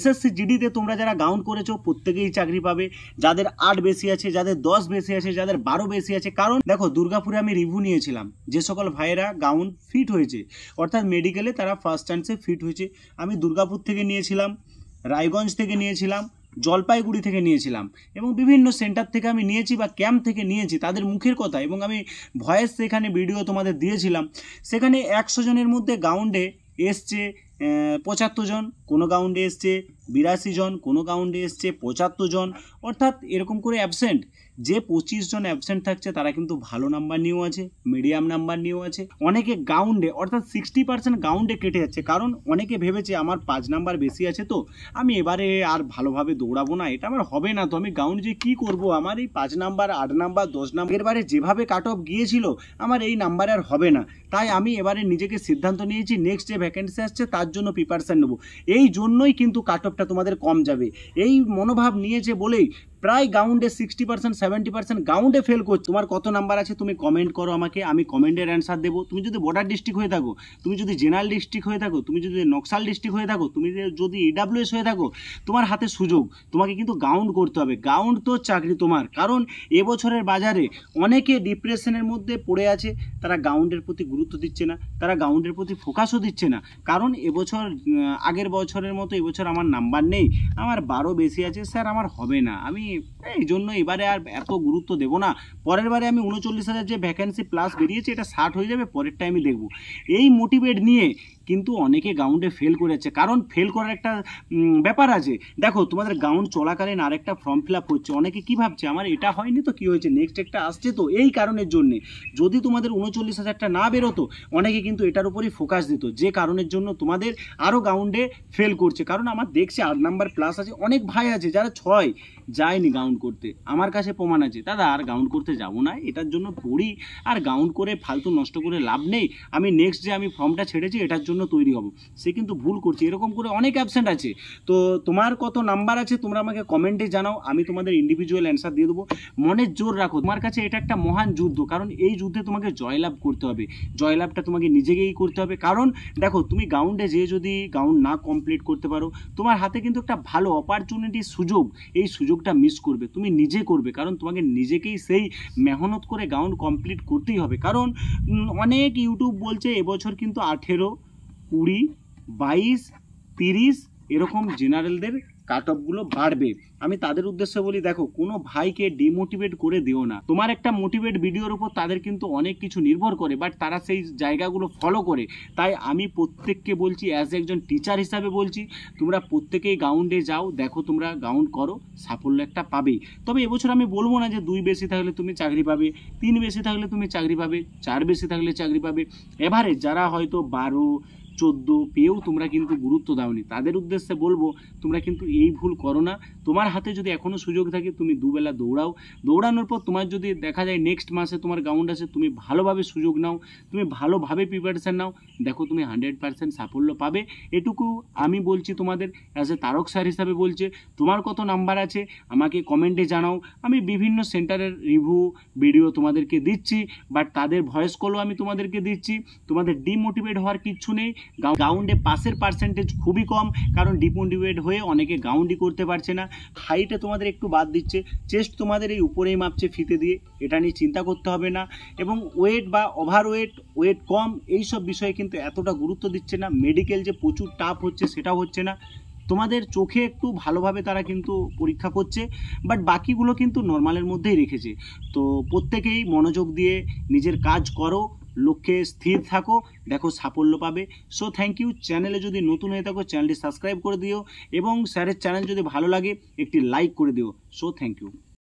SSC জিডিতে তোমরা যারা gown করেছো প্রত্যেকেই চাকরি পাবে, যাদের 8 বেশি আছে, যাদের 10 বেশি আছে, যাদের 12 বেশি আছে। কারণ দেখো দুর্গাপুরে আমি রিভিউ নিয়েছিলাম, যে সকল ভাইয়েরা গাউন ফিট হয়েছে অর্থাৎ মেডিকেলে তারা ফার্স্ট চান্সে ফিট হয়েছে। আমি দুর্গাপুর থেকে নিয়েছিলাম, রায়গঞ্জ থেকে নিয়েছিলাম, জলপাইগুড়ি থেকে নিয়েছিলাম এবং বিভিন্ন সেন্টার থেকে আমি নিয়েছি বা ক্যাম্প থেকে নিয়েছি, তাদের মুখের কথা। এবং আমি ভয়েস সেখানে ভিডিও তোমাদের দিয়েছিলাম। সেখানে 100 জনের মধ্যে গাউন্ডে এসছে 75 জন, কোনো গাউন্ডে এসছে 82 জন, কোনো গাউন্ডে এসছে 75 জন, অর্থাৎ এরকম করে অ্যাবসেন্ট। যে 25 জন অ্যাবসেন্ট থাকছে তারা কিন্তু ভালো নাম্বার নিয়েও আছে, মিডিয়াম নাম্বার নিয়েও আছে। অনেকে গাউন্ডে অর্থাৎ 60% গাউন্ডে কেটে যাচ্ছে, কারণ অনেকে ভেবেছে আমার 5 নাম্বার বেশি আছে তো আমি এবারে আর ভালোভাবে দৌড়াবো না, এটা আমার হবে না, তো আমি গাউন্ড যে কী করব, আমার এই 5 নাম্বার 8 নাম্বার 10 নাম্বার এবারে যেভাবে কাট অফ গিয়েছিল আমার এই নাম্বার আর হবে না। তাই আমি এবারে নিজেকে সিদ্ধান্ত নিয়েছি নেক্সট যে ভ্যাকেন্সি আসছে তার জন্য প্রিপারেশান নেব। এই জন্যই কিন্তু কাট অফটা তোমাদের কম যাবে, এই মনোভাব নিয়েছে বলেই প্রায় গাউন্ডে 60% 70% গাউন্ডে ফেল করছে। তোমার কত নাম্বার আছে তুমি কমেন্ট করো আমাকে, আমি কমেন্টের অ্যান্সার দেবো। তুমি যদি বর্ডার ডিস্ট্রিক্ট হয়ে থাকো, তুমি যদি জেনারেল ডিস্ট্রিক্ট হয়ে থাকো, তুমি যদি নকশাল ডিস্ট্রিক্ট হয়ে থাকো, তুমি যদি ইডাব্লিউএস হয়ে থাকো, তোমার হাতে সুযোগ, তোমাকে কিন্তু গাউন্ড করতে হবে। গাউন্ড তো চাকরি তোমার। কারণ এবছরের বাজারে অনেকে ডিপ্রেশনের মধ্যে পড়ে আছে, তারা গাউন্ডের প্রতি গুরুত্ব দিচ্ছে না, তারা গাউন্ডের প্রতি ফোকাসও দিচ্ছে না। কারণ এবছর আগের বছরের মতো এবছর আমার নাম্বার নেই, আমার 12 বেশি আছে, স্যার আমার হবে না, আমি এই জন্য এবারে আর এত গুরুত্ব দেবো না। পরের বারে আমি 39,000 যে ভ্যাকেন্সি প্লাস বেরিয়েছে এটা 60 হয়ে যাবে, পরের টাইমে দেখবো। এই মোটিভেট নিয়ে কিন্তু অনেকে গাউন্ডে ফেল করেছে। কারণ ফেল করার একটা ব্যাপার আছে। দেখো তোমাদের গাউন্ড চলাকালীন আরেকটা ফর্ম ফিল আপ হচ্ছে, অনেকে কী ভাবছে আমার এটা হয়নি তো কী হয়েছে, নেক্সট একটা আসছে তো, এই কারণের জন্যে যদি তোমাদের 39,000টা না বেরোতো অনেকে কিন্তু এটার উপরই ফোকাস দিত, যে কারণের জন্য তোমাদের আরও গাউন্ডে ফেল করছে। কারণ আমার দেখছে 8 নাম্বার প্লাস আছে, অনেক ভাই আছে যারা 6 যায়নি গাউন্ড করতে, আমার কাছে প্রমাণ আছে, দাদা আর গাউন্ড করতে যাবো না, এটার জন্য পড়ি, আর গাউন্ড করে ফালতু নষ্ট করে লাভ নেই, আমি নেক্সট যে আমি ফর্মটা ছেড়েছি এটার জন্য তৈরি হব। সে কিন্তু ভুল করছে, এরকম করে অনেক অ্যাবসেন্ট আছে। তো তোমার কত নাম্বার আছে তোমরা আমাকে কমেন্টে জানাও, আমি তোমাদের ইন্ডিভিজুয়াল অ্যান্সার দিয়ে দেবো। মনের জোর রাখো, তোমার কাছে এটা একটা মহান যুদ্ধ, কারণ এই যুদ্ধে তোমাকে জয়লাভ করতে হবে, জয়লাভটা তোমাকে নিজেকেই করতে হবে। কারণ দেখো তুমি গাউন্ডে যে যদি গাউন্ড না কমপ্লিট করতে পারো, তোমার হাতে কিন্তু একটা ভালো অপরচুনিটি সুযোগ, এই সুযোগটা মিস করবে, তুমি নিজে করবে। কারণ তোমাকে নিজেকেই সেই মেহনত করে গাউন্ড কমপ্লিট করতেই হবে। কারণ অনেক ইউটিউব বলছে এবছর কিন্তু 18, 20, 22, 30 এরকম জেনারেলদের কাট অফগুলো বাড়বে। আমি তাদের উদ্দেশ্যে বলি, দেখো কোনো ভাইকে ডিমোটিভেট করে দিও না। তোমার একটা মোটিভেট ভিডিওর উপর তাদের কিন্তু অনেক কিছু নির্ভর করে, বাট তারা সেই জায়গাগুলো ফলো করে। তাই আমি প্রত্যেককে বলছি, অ্যাজ একজন টিচার হিসাবে বলছি, তোমরা প্রত্যেকেই গাউন্ডে যাও, দেখো তোমরা গাউন্ড করো, সাফল্য একটা পাবেই। তবে এবছর আমি বলবো না যে 2 বেশি থাকলে তুমি চাকরি পাবে, 3 বেশি থাকলে তুমি চাকরি পাবে, 4 বেশি থাকলে চাকরি পাবে। এভারেজ যারা হয়তো 12, 14 পেয়েও তোমরা কিন্তু গুরুত্ব দাওনি, তাদের উদ্দেশ্যে বলবো তোমরা কিন্তু এই ভুল করো না। তোমার হাতে যদি এখনও সুযোগ থাকে তুমি দুবেলা দৌড়াও, দৌড়ানোর পর তোমার যদি দেখা যায় নেক্সট মাসে তোমার গাউন্ড আছে, তুমি ভালোভাবে সুযোগ নাও, তুমি ভালোভাবে প্রিপারেশান নাও, দেখো তুমি 100% সাফল্য পাবে। এটুকু আমি বলছি তোমাদের, অ্যাজ এ তারক স্যার হিসাবে বলছে। তোমার কত নাম্বার আছে আমাকে কমেন্টে জানাও। আমি বিভিন্ন সেন্টারের রিভিউ ভিডিও তোমাদেরকে দিচ্ছি, বাট তাদের ভয়েস কলও আমি তোমাদেরকে দিচ্ছি। তোমাদের ডিমোটিভেট হওয়ার কিচ্ছু নেই। গাউন্ডে পাসের পার্সেন্টেজ খুবই কম, কারণ ডিমোটিভেট হয়ে অনেকে গাউন্ডই করতে পারছে না। হাইটে তোমাদের একটু বাদ দিচ্ছে, চেস্ট তোমাদের এই উপরেই মাপছে ফিতে দিয়ে, এটা নিয়ে চিন্তা করতে হবে না। এবং ওয়েট বা ওভারওয়েট, ওয়েট কম, এইসব বিষয়ে কিন্তু এতটা গুরুত্ব দিচ্ছে না। মেডিকেল যে প্রচুর টাফ হচ্ছে সেটাও হচ্ছে না। তোমাদের চোখে একটু ভালোভাবে তারা কিন্তু পরীক্ষা করছে, বাট বাকিগুলো কিন্তু নর্মালের মধ্যেই রেখেছে। তো প্রত্যেকেই মনোযোগ দিয়ে নিজের কাজ করো, লক্ষ্যে স্থির থাকো, দেখো সাফল্য পাবে। So thank you. চ্যানেলে যদি নতুন হয়ে থাকো চ্যানেলটি সাবস্ক্রাইব করে দিও, এবং স্যারের চ্যানেল যদি ভালো লাগে একটি লাইক করে দিও। So thank you.